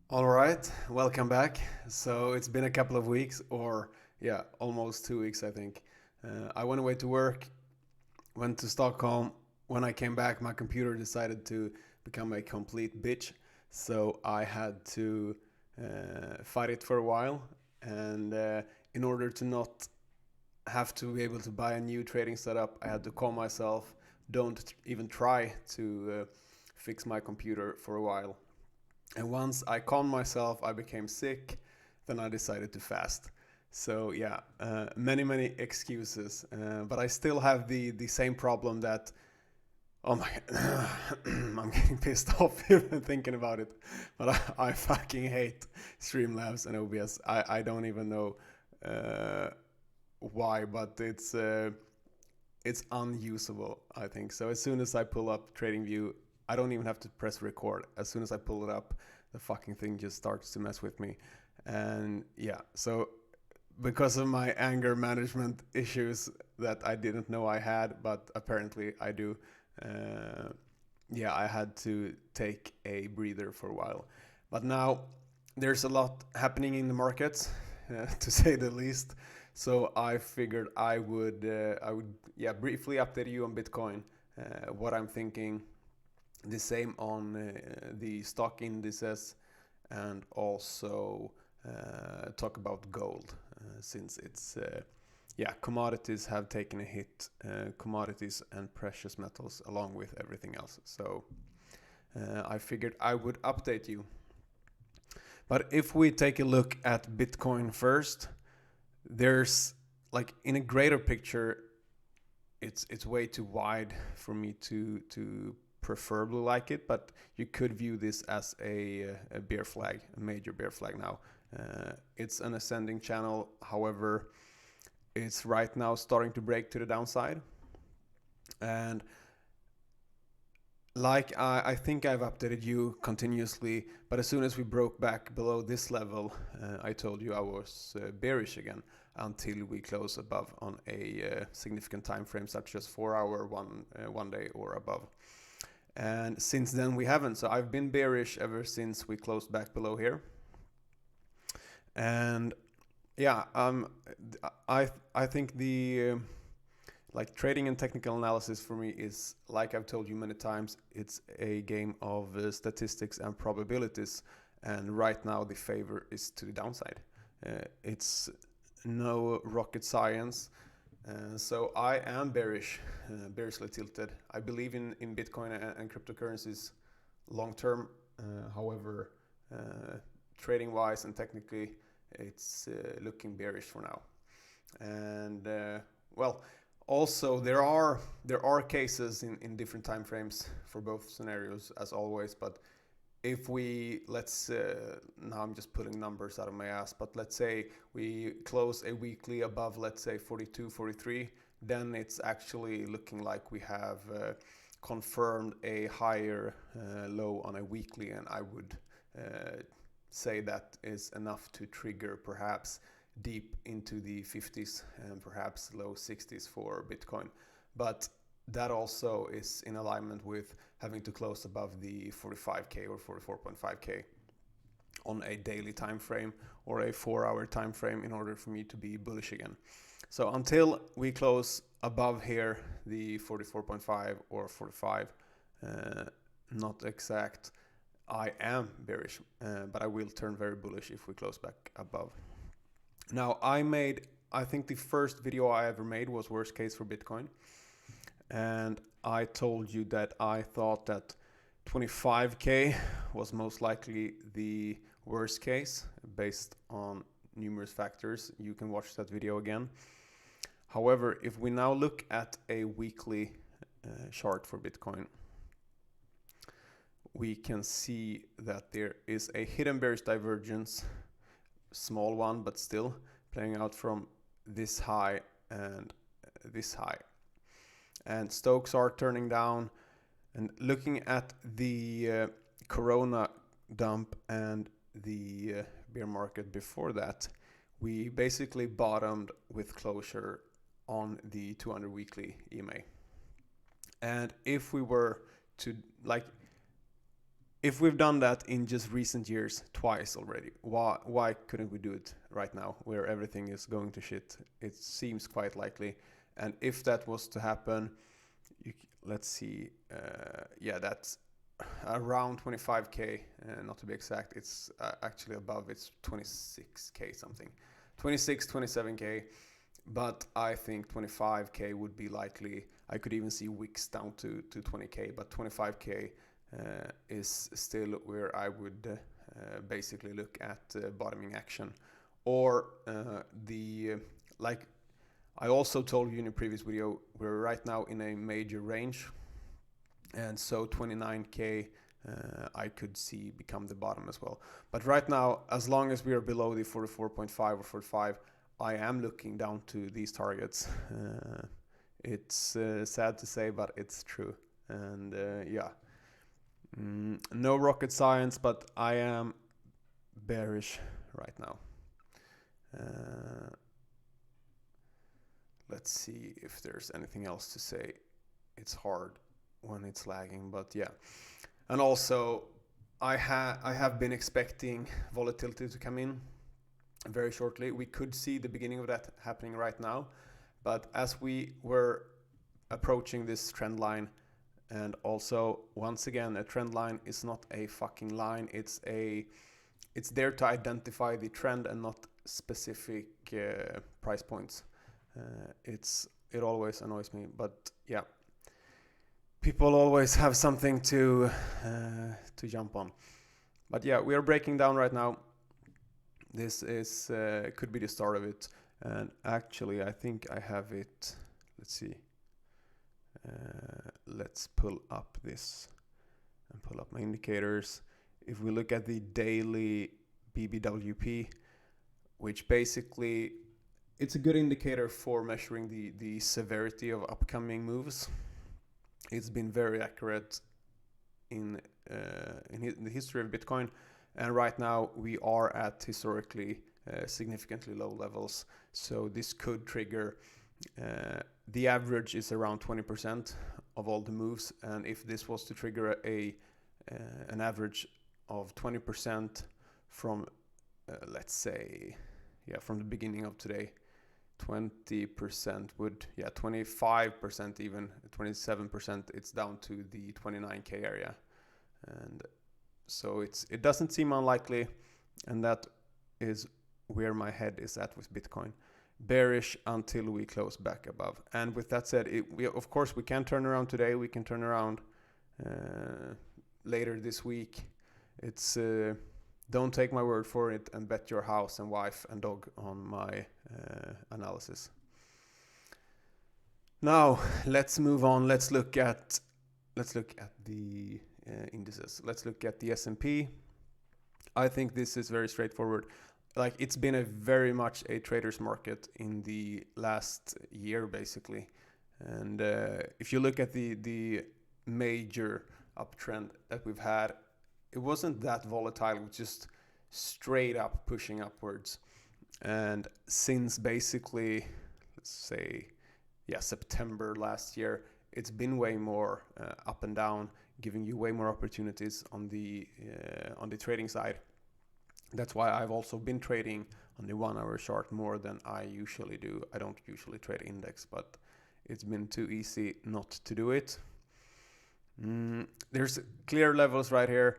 All right, welcome back. So it's been a couple of weeks, or yeah, almost 2 weeks, I think. I went away to work, went to Stockholm. When I came back, my computer decided to become a complete bitch. So I had to fight it for a while. And in order to not have to be able to buy a new trading setup, I had to call myself, don't even try to fix my computer for a while. And once I calmed myself, I became sick. Then I decided to fast. So yeah, many excuses, but I still have the same problem that oh my, I'm getting pissed off even thinking about it. But I fucking hate Streamlabs and OBS. I don't even know uh, why, but it's unusable. I think so. As soon as I pull up TradingView, I don't even have to press record. As soon as I pull it up, the fucking thing just starts to mess with me. And yeah, so because of my anger management issues that I didn't know I had, but apparently I do, uh, yeah, I had to take a breather for a while. But now there's a lot happening in the markets, to say the least. So I figured I would yeah briefly update you on Bitcoin, what I'm thinking, the same on the stock indices, and also talk about gold, since it's yeah, commodities have taken a hit, commodities and precious metals along with everything else. So I figured I would update you. But if we take a look at Bitcoin first, there's like in a greater picture, it's way too wide for me to preferably like it, but you could view this as a bear flag, a major bear flag now. It's an ascending channel, however, it's right now starting to break to the downside. And like I think I've updated you continuously, but as soon as we broke back below this level, I told you I was bearish again until we close above on a significant time frame, such as 4 hour, 1 day or above. And since then we haven't. So I've been bearish ever since we closed back below here. And yeah, I think the like trading and technical analysis for me is, like I've told you many times, it's a game of statistics and probabilities. And right now the favor is to the downside. It's no rocket science. So I am bearish, bearishly tilted. I believe in Bitcoin and cryptocurrencies long term. However, trading wise and technically, it's looking bearish for now. And well, also there are cases in different time frames for both scenarios as always. But if we let's now I'm just putting numbers out of my ass, but let's say we close a weekly above, let's say 42 43, then it's actually looking like we have confirmed a higher low on a weekly, and I would uh, say that is enough to trigger perhaps deep into the 50s and perhaps low 60s for Bitcoin. But that also is in alignment with having to close above the 45k or 44.5k on a daily time frame or a 4 hour time frame in order for me to be bullish again. So until we close above here, the 44.5 or 45, not exact, I am bearish, but I will turn very bullish if we close back above. Now, I think the first video I ever made was worst case for Bitcoin. And I told you that I thought that 25k was most likely the worst case based on numerous factors. You can watch that video again. However, if we now look at a weekly chart for Bitcoin, we can see that there is a hidden bearish divergence, small one, but still playing out from this high and this high. And Stokes are turning down. And looking at the Corona dump and the bear market before that, we basically bottomed with closure on the 200 weekly EMA. And if we were to like, if we've done that in just recent years twice already, why couldn't we do it right now where everything is going to shit? It seems quite likely. And if that was to happen, let's see, yeah, that's around 25k, not to be exact. It's actually above, it's 26k something, 26, 27k. But I think 25k would be likely. I could even see wicks down to 20k, but 25k is still where I would basically look at bottoming action. Or like I also told you in a previous video, we're right now in a major range, and so 29k I could see become the bottom as well. But right now, as long as we are below the 44.5 or 45, I am looking down to these targets. It's sad to say, but it's true. And yeah, no rocket science, but I am bearish right now. Let's see if there's anything else to say. It's hard when it's lagging, but yeah. And also, I have been expecting volatility to come in very shortly. We could see the beginning of that happening right now, but as we were approaching this trend line, and also once again, a trend line is not a fucking line. It's there to identify the trend and not specific price points. It always annoys me, but yeah, people always have something to jump on. But yeah, we are breaking down right now. This is could be the start of it, and actually I think I have it. Let's see. Let's pull up this and pull up my indicators. If we look at the daily BBWP, which basically it's a good indicator for measuring the severity of upcoming moves. It's been very accurate in the history of Bitcoin, and right now we are at historically significantly low levels. So this could trigger. The average is around 20% of all the moves, and if this was to trigger an average of 20% from let's say, yeah, from the beginning of today, 20% would, yeah, 25%, even 27%, it's down to the 29k area. And so it doesn't seem unlikely, and that is where my head is at with Bitcoin. Bearish until we close back above. And with that said, of course we can turn around today, we can turn around later this week. It's don't take my word for it and bet your house and wife and dog on my analysis. Now let's move on. Let's look at the indices. Let's look at the S&P. I think this is very straightforward. Like, it's been a very much a trader's market in the last year, basically. And if you look at the major uptrend that we've had, it wasn't that volatile. It was just straight up pushing upwards. And since basically, let's say, yeah, September last year, it's been way more up and down, giving you way more opportunities on the trading side. That's why I've also been trading on the 1 hour chart more than I usually do. I don't usually trade index, but it's been too easy not to do it. There's clear levels right here.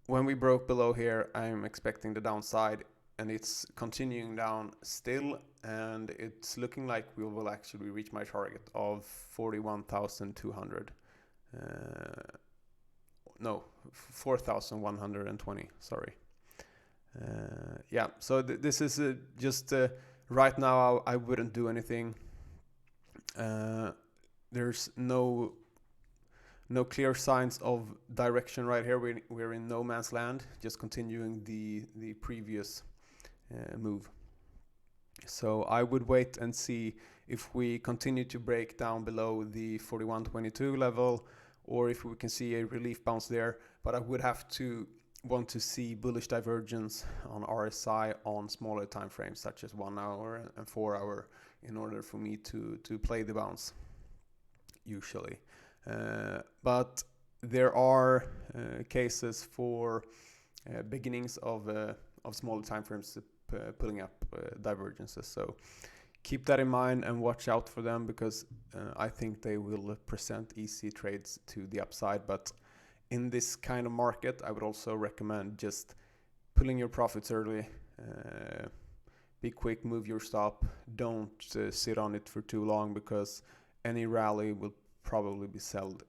When we broke below here, I'm expecting the downside, and it's continuing down still, and it's looking like we will actually reach my target of 41,200. No, 4,120, sorry. Yeah, so this is just right now I wouldn't do anything. There's no clear signs of direction right here. We're in no man's land, just continuing the previous move. So I would wait and see if we continue to break down below the 41.22 level, or if we can see a relief bounce there. But I would have to want to see bullish divergence on RSI on smaller time frames, such as 1 hour and 4 hour, in order for me to play the bounce, usually. But there are cases for beginnings of smaller time frames pulling up divergences. So keep that in mind and watch out for them, because I think they will present easy trades to the upside. But in this kind of market, I would also recommend just pulling your profits early. Be quick, move your stop. Don't sit on it for too long, because any rally will probably be sold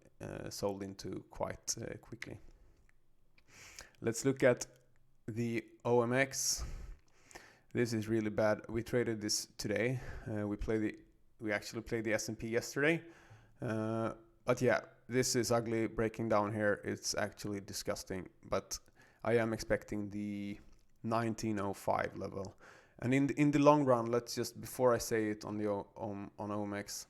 into quite quickly. Let's look at the OMX. This is really bad. We traded this today. We actually played the S&P yesterday. But yeah, this is ugly breaking down here. It's actually disgusting. But I am expecting the 1905 level. And in the long run, let's just, before I say it on the on OMX,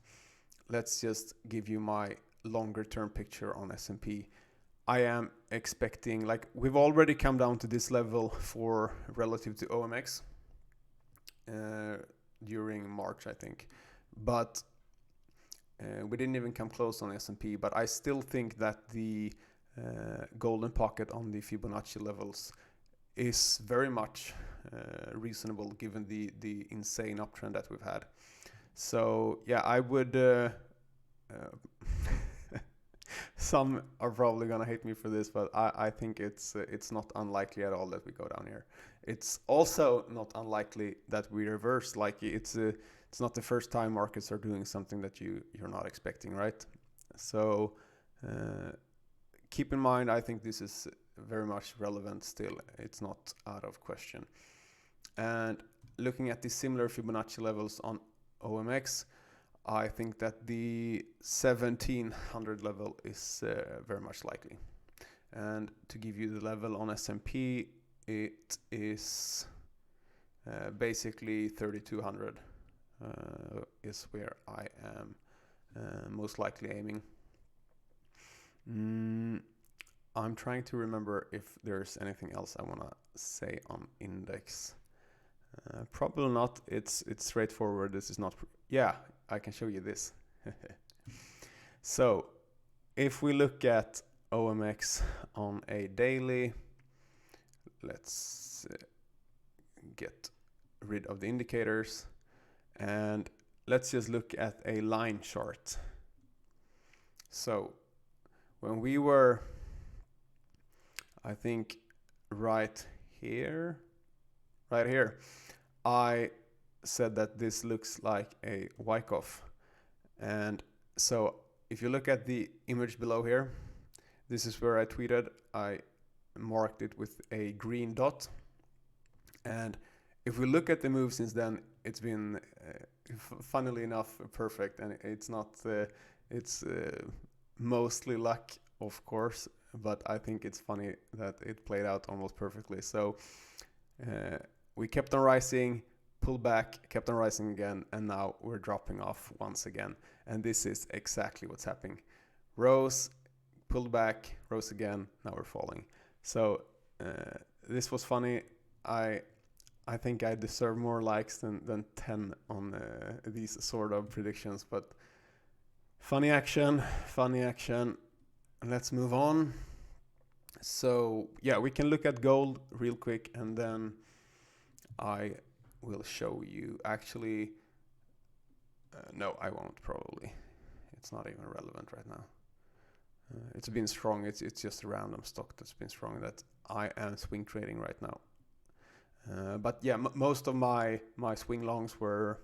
let's just give you my longer term picture on S&P. I am expecting, like, we've already come down to this level for relative to OMX during March, I think. But we didn't even come close on S&P. But I still think that the golden pocket on the Fibonacci levels is very much reasonable given the insane uptrend that we've had. So yeah, I would some are probably gonna hate me for this, but I think it's not unlikely at all that we go down here. It's also not unlikely that we reverse. Like, it's not the first time markets are doing something that you're not expecting, right? So keep in mind, I think this is very much relevant still. It's not out of question. And looking at the similar Fibonacci levels on OMX, I think that the 1700 level is very much likely. And to give you the level on S&P, it is basically 3200 is where I am most likely aiming. I'm trying to remember if there's anything else I want to say on index. Probably not. It's straightforward. This is not. Yeah, I can show you this. So, if we look at OMX on a daily, let's get rid of the indicators, and let's just look at a line chart. So, when we were, I think, right here, I said that this looks like a Wyckoff. And so if you look at the image below here, this is where I tweeted. I marked it with a green dot. And if we look at the move since then, it's been, funnily enough, perfect. And it's not, it's mostly luck, of course, but I think it's funny that it played out almost perfectly. So we kept on rising, pulled back, kept on rising again, and now we're dropping off once again. And this is exactly what's happening. Rose, pulled back, rose again, now we're falling. So this was funny. I think I deserve more likes than 10 on these sort of predictions, but funny action. Let's move on. So yeah, we can look at gold real quick, and then I will show you. Actually, no, I won't probably. It's not even relevant right now. It's been strong. It's just a random stock that's been strong that I am swing trading right now. But yeah, most of my swing longs were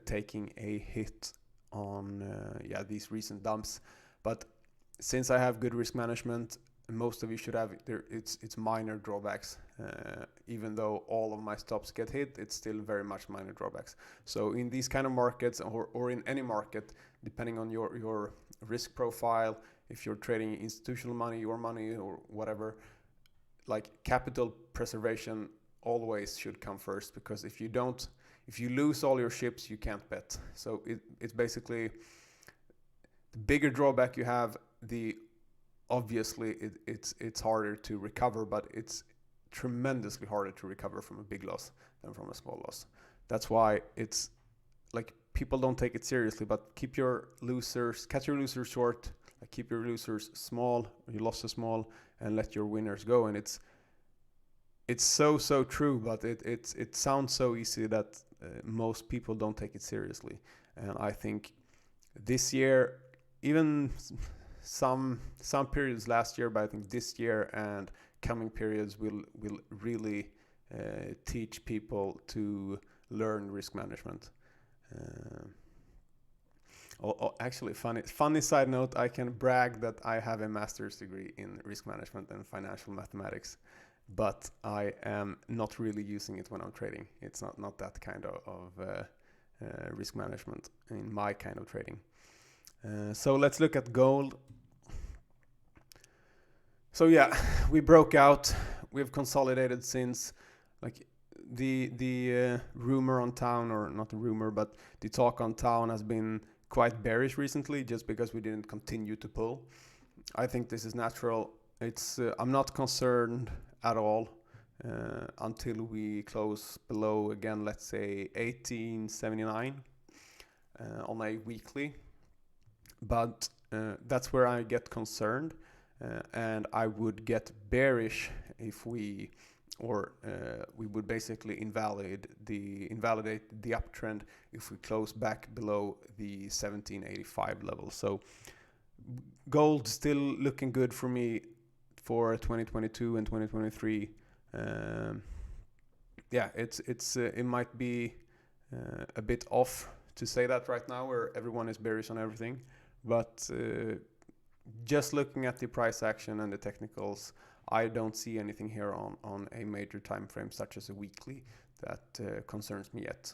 taking a hit on these recent dumps. But since I have good risk management, most of you should have it's minor drawbacks. Even though all of my stops get hit, it's still very much minor drawbacks. So in these kind of markets, or in any market, depending on your risk profile, if you're trading institutional money, your money, or whatever, like, capital preservation always should come first, because if you lose all your ships, you can't bet. So it's basically, the bigger drawback you have, obviously it's harder to recover, but it's tremendously harder to recover from a big loss than from a small loss. That's why it's like, people don't take it seriously, but catch your losers short, like keep your losers small, your losses small, and let your winners go. And it's so true, but it sounds so easy that most people don't take it seriously. And I think this year, even some periods last year, but I think this year and coming periods will really teach people to learn risk management. Actually, funny side note, I can brag that I have a master's degree in risk management and financial mathematics, but I am not really using it when I'm trading. It's not that kind of risk management in my kind of trading. So let's look at gold. So yeah, we broke out. We've consolidated since, like, the rumor on town, or not a rumor, but the talk on town has been quite bearish recently, just because we didn't continue to pull. I think this is natural. It's I'm not concerned at all until we close below again, let's say 1879 on a weekly. But that's where I get concerned, and I would get bearish if we would basically invalidate the uptrend if we close back below the 1785 level. So gold still looking good for me for 2022 and 2023. Yeah, it might be a bit off to say that right now, where everyone is bearish on everything, but just looking at the price action and the technicals, I don't see anything here on a major time frame such as a weekly that concerns me yet.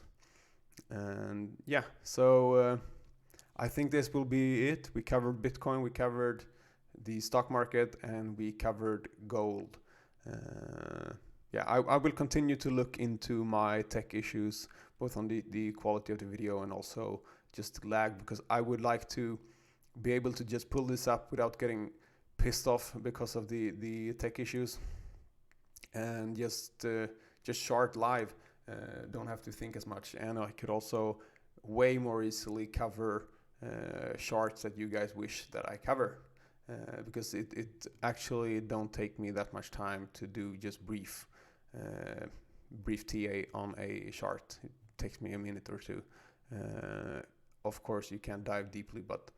And yeah, so I think this will be it. We covered Bitcoin, we covered the stock market, and we covered gold. Yeah, I will continue to look into my tech issues, both on the quality of the video and also just lag, because I would like to be able to just pull this up without getting pissed off because of the tech issues, and just short live. Don't have to think as much, and I could also way more easily cover charts that you guys wish that I cover, because it actually don't take me that much time to do just brief TA on a chart. It takes me a minute or two. Of course you can dive deeply, but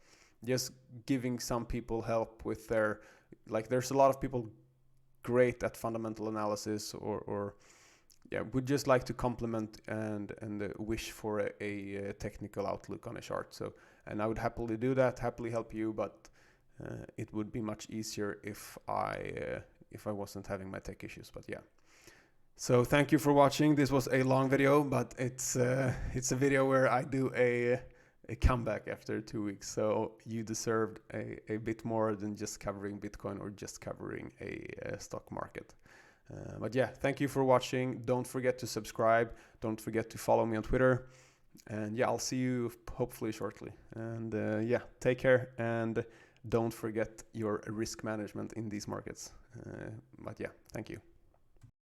just giving some people help with their, like, there's a lot of people great at fundamental analysis, or yeah, would just like to complement and wish for a technical outlook on a chart. So, and I would happily do that, happily help you, but it would be much easier if I wasn't having my tech issues. But yeah. So thank you for watching. This was a long video, but it's a video where I do a comeback after 2 weeks. So you deserved a bit more than just covering Bitcoin or just covering a stock market. But yeah, thank you for watching. Don't forget to subscribe. Don't forget to follow me on Twitter. And yeah, I'll see you hopefully shortly. And yeah, take care, and don't forget your risk management in these markets. But yeah, thank you.